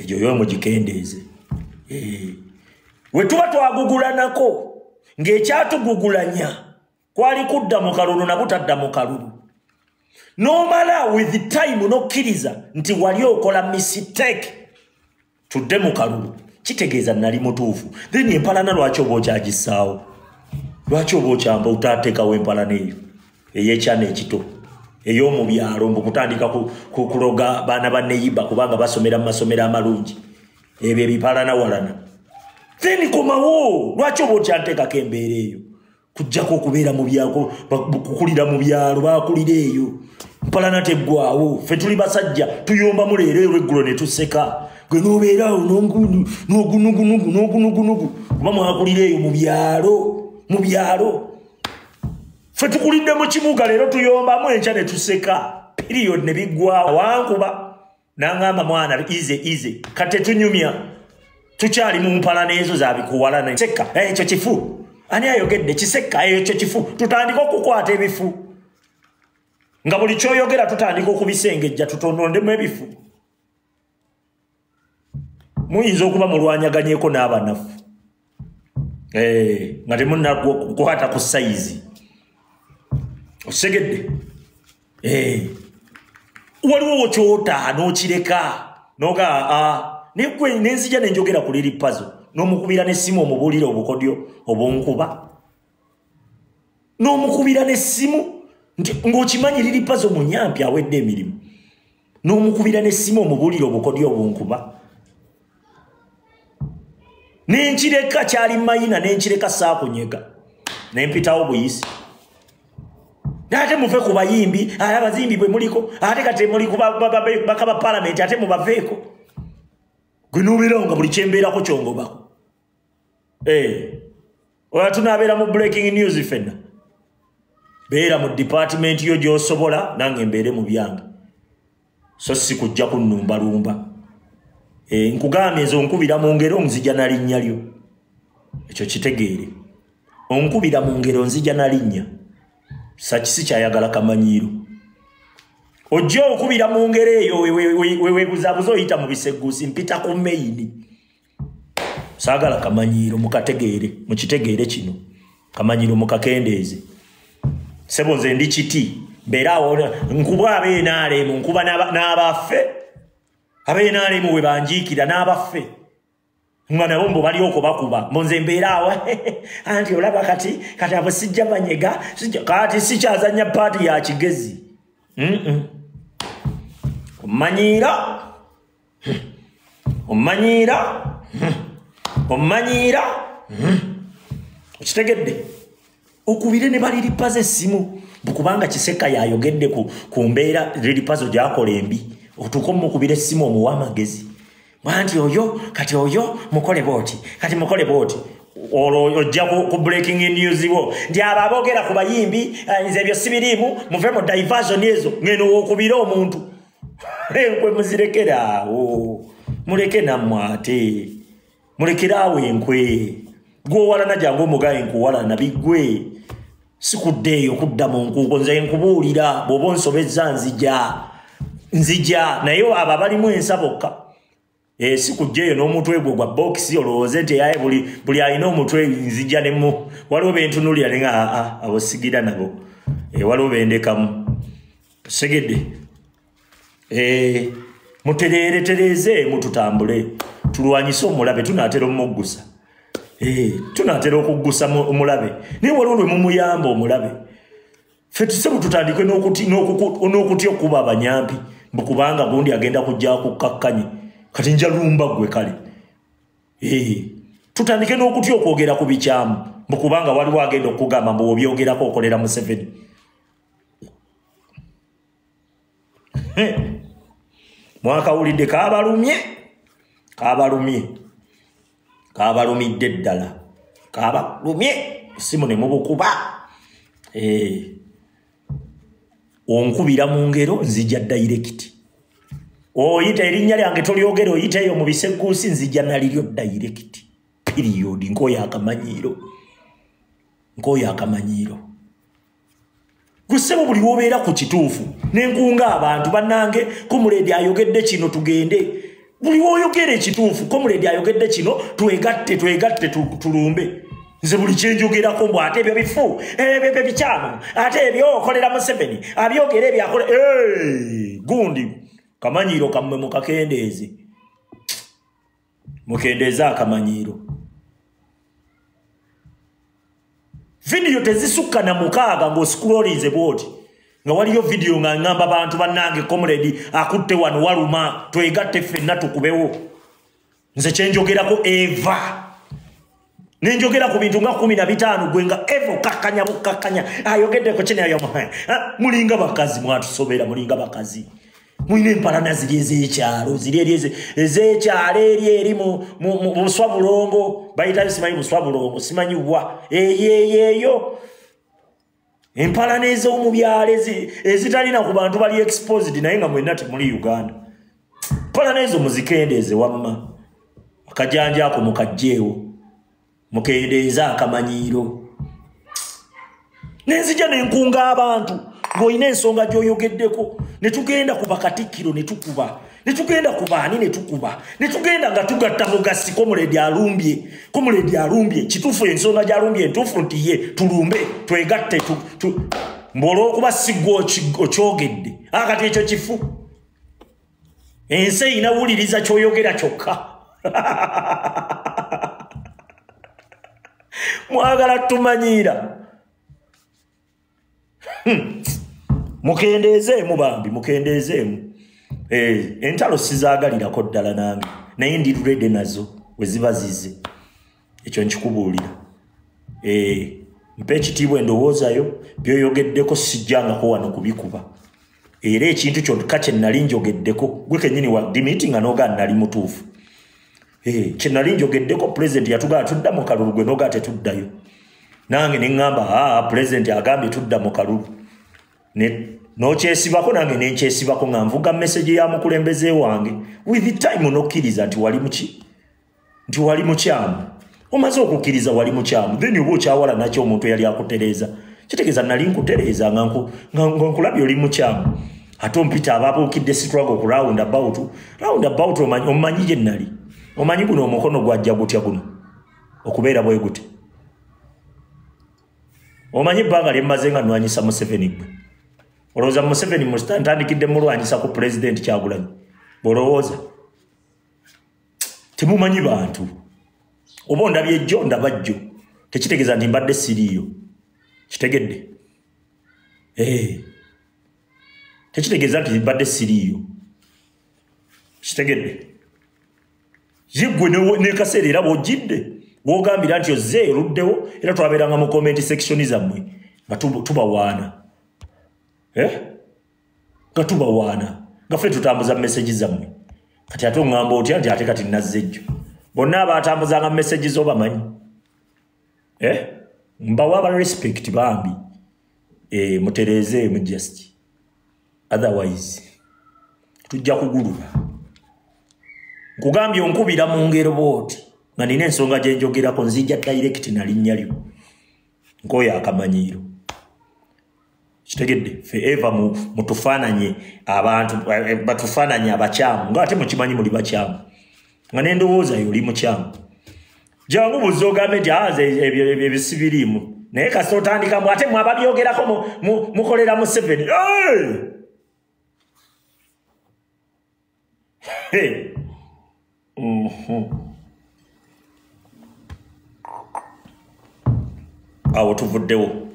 ejo yo mugikendeeze we tuba twagugulanako ng'ekyatugugulanya kwali kudda mu kalulu na butadda mu kalulu nomala with the time nokkiriza nti wali okola mistake tudde mu kalulu kitegeeza nali mutuufu then empalana lwaki oba okyagisaawo lwaki oba okyamba utateekawo empalana eyo ey'ekyana ekito ey'omu byalo mbu kutandika kuloga baana banneyiba kubanga basomera mu masomero amalungi ebyo ebipalana walana then komawo lwaki oba okyanteekako embeera eyo kujjako okubeera mu byako kukulira mu byalo bakulira eyo mpalana teggwawo ffe tuli basajja tuyombamu leero olweggulo ne tuseka gwe n'obeerawo n'ogunugunugu kuba mwakulira eyo mu byalo ffe tukulidde mu kibuga leero tuyombamu enkya ne tuseka period ne biggwawo wankuba n'angamba mwana ize kate tunyumya tukyali mu mpalana ezo zabikuwalana seka ekyo kifu ani ayogedde kiseka ekyo kifu tutandika okukwata ebifu nga buli kyoyogera tutandika okubisengejja tutondondemu ebifu muyinza okuba mulwanyaganyeeko n'abanafu nga temunakukwata ku sayizi osegedde waliwo kyota n'okireka noga nekwe nenzija nenjogera ku liri pazo n'omukubira n'essimu omubuulire obukodyo obunkuba n'omukubira n'essimu ng'okimanyi liri pazo munyampi awedde emirimu n'omukubira n'essimu omubuulire obukodyo obunkuba nenkireka kyali mayina nenkireka saakunyega nempitawo buyisi ate muve ku bayimbi abazimbi bwe muliko ate kati muli bakaba palamenti ate mubaveeko gwe n'obeerawo nga buli kyembeerako kyongobako oyo tunaabeera mu breaking news fenna beera mu department yo gy'osobola nange mbeere mu byange so si kujja kunnumbalumba nkugambye nze onkubira mu ngero nzija na linnya lyo ekyo kitegeere onkubira mu ngero nzija na linnya sakisi kyayagala kamanyiiro ojja okubira mu ngero eyo webuzabuza oyita mu biseguusi mpita ku maini saagala kamanyiiro mukitegeere kino kamanyiiro mukakendeeze sebo nze ndi kiti mbeeraawo nkuba abeenaalemu nkuba n'abaffe abeenaalemu we banjiikira n'abaffe nga nabo mbo bali okubakuba mbonze mbeeraawo anti olaba kati abo sijja banyega kati sikyazanya paati ya kigezi omanyiira okitegedde okubire ne bali lipazo essimu bukubanga kiseka yayogedde ku mbeera lipazo gyakola embi otuuka omukubira essimu omuwa amagezi wanti oyo kati oyo mukole booti kati mukole booti ojja ku breaking news wo nti abo aboogera ku bayimbi nze ebyo sibiriimu muve mu diversion ezo ngeno wokubira omuntu enkwe muzirekeraawo muleke nammwe ate mulekeraawo enkwe gwowalana jangu omugaye nkuwalana bigwe sikuddeeyo kudda mu nkuuko nze nkubuulira bw'oba onsobezza nzija naye abo balimu ensa bokka sikujjeeyo n'omutwe gwe gwa bokisi olowooze nti yaye buli alina omutwe nzija nemu waliwo bentunuulira nenga abo sigira nabo waliwo bendekamu segedde mutereeretereeze mututambule tulwanyise omulabe tunaatera omuggusa tunaatera okuggusa omulabe naye waliwo lwe mumuyamba omulabe ffe tuse bututandike n'okutya okuba abanyampi mbukubanga gundi agenda kujja kukkakkanye kati njalumba gwe kale tutandike n'okutya okwogera ku bikyamu mbukubanga waliwo agenda okugamba mbu obyogerako okolera Museveni mwakawulidde kabalumidde ddala kabalumye simu ne mubukuba onkubira mu ngero nzija direct oyita erinnya lyange tolyogera oyita eyo mu biseguusi nzija naliryo direct period nk'oyo akamanyiiro gusebo buli wobeera ku kituufu nenkunga abantu bannange kumuledi ayogedde kino tugende buli woyogera ekituufu comrade ayogedde kino twegatte tulumbe nze buli kyenjogerako mbw ate ebyo bifu ebyo bikyamu ate ebyo okolera Museveni abyogera ebyakola gundi kamanyiiro kammwe mukakendeeze mukendeeze akamanyiiro video tezisukka na mukaaga ng'oscrollinze bwoti nga waliyo video nga ngamba abantu bannange comrade akutte wano waluma twegatte ffenna tukubewo nze kyenjogerako eva nenjogera ku bintu nga 15 gwe nga evo kakanya ayogeddeko kene ayo mulinga bakazi mwatusobera mulinga bakazi mwine empalana ziri ez'ekyalo ziri ez'ekyalo eri mu Buswabulongo bayitayo simanyi Buswabulongo simanyi bwa eyeyo empalana ez'omubyalo ezitalina ku bantu bali exposed naye nga mwenna temuli Uganda empalana ezo muzikendeeze wamma akajanja ako mukajjeewo mukendeeza akamanyiiro nenzija nenkunga abantu ng'olina ensonga gy'oyogeddeko ne tugenda ku bakatikkiro ne tukuba ne tugenda ku baani ne tukuba ne tugenda nga tugatta mugasi comrade alumbye kituufu ensonga gy'alumbye entuufu nti ye tulumbe twegatte mbw'olw'okuba siggwa okyogedde akati ekyo kifu ensi eyinawuliriza ky'oyogera kyokka mwagala tumanyiira mukendeezeemu bambi mukendeezeemu entalo sizaagalirako ddala nange naye ndi rede nazo we ziba zize ekyo nkikubuulira mpa ekitiibwa endowoozayo byoyogeddeko sijjangako wano kubikuba era ekintu kyokka kye nnali njogeddeko gwe kennyini wa dimiti nga noogaa nnali mutuufu kye nnali njogeddeko pulezidenti yatugaa tudda mu kalulu gwe noogaa tetuddayo nange ne ŋŋamba pulezidenti agambye tudda mu kalulu n'okyesibako nange nenkyesibako nga nvuga message ya mukulembeze wange with the time nokkiriza nti wali mukyamu omaze okukkiriza wali mukyamu then oba okyawala nakyo omuntu eyali akutereeza kitegeeza nali nkutereeza nga nkulabye oli mukyamu ate ompita ababuukidde struggle ku round about omanyi gye nnali omanyi guno omukono gwajja gutya guno okubeera bwe gute omanyi ebbanga lyemmaze nga nnwanyisa Museveni gwe olowooza Museveni ntandikidde mulwanyisa ku pulezidenti Kyagulanyi bw'olowooza temumanyi bantu oba ondabye ejjo ndaba jjo tekitegeeza nti mbadde siriiyo kitegedde tekitegeeza nti mbadde siriiyo kitegedde yegwe n'ekaseera era bw'ojjidde wogambira nti ozze eruddewo era twabeeranga mu comment section zammwe nga tubawaana nga tubawaana nga ffe tutambuza message zammwe kati ate oŋŋamba otya nti ate kati nazze ejjo bonna abatambuzanga message z'obamanyi mbawa aba respect bambi mutereezeemu just otherwise tujja kugulula nkugambye onkubira mu ngero bwoti nga nina ensonga gye njogerako nzijja direct na linnya lyo nk'oyo akamanyiiro kitegedde forever mutufaananye abantu batufaananye abakyamu nga ate mukimanyi muli bakyamu nga n'endowooza yo oli mukyamu jangu buze ogambe nti ebyo bisibiriimu naye kasita otandikamu ate mwababyogerako mukolera Museveni awo tuvuddewo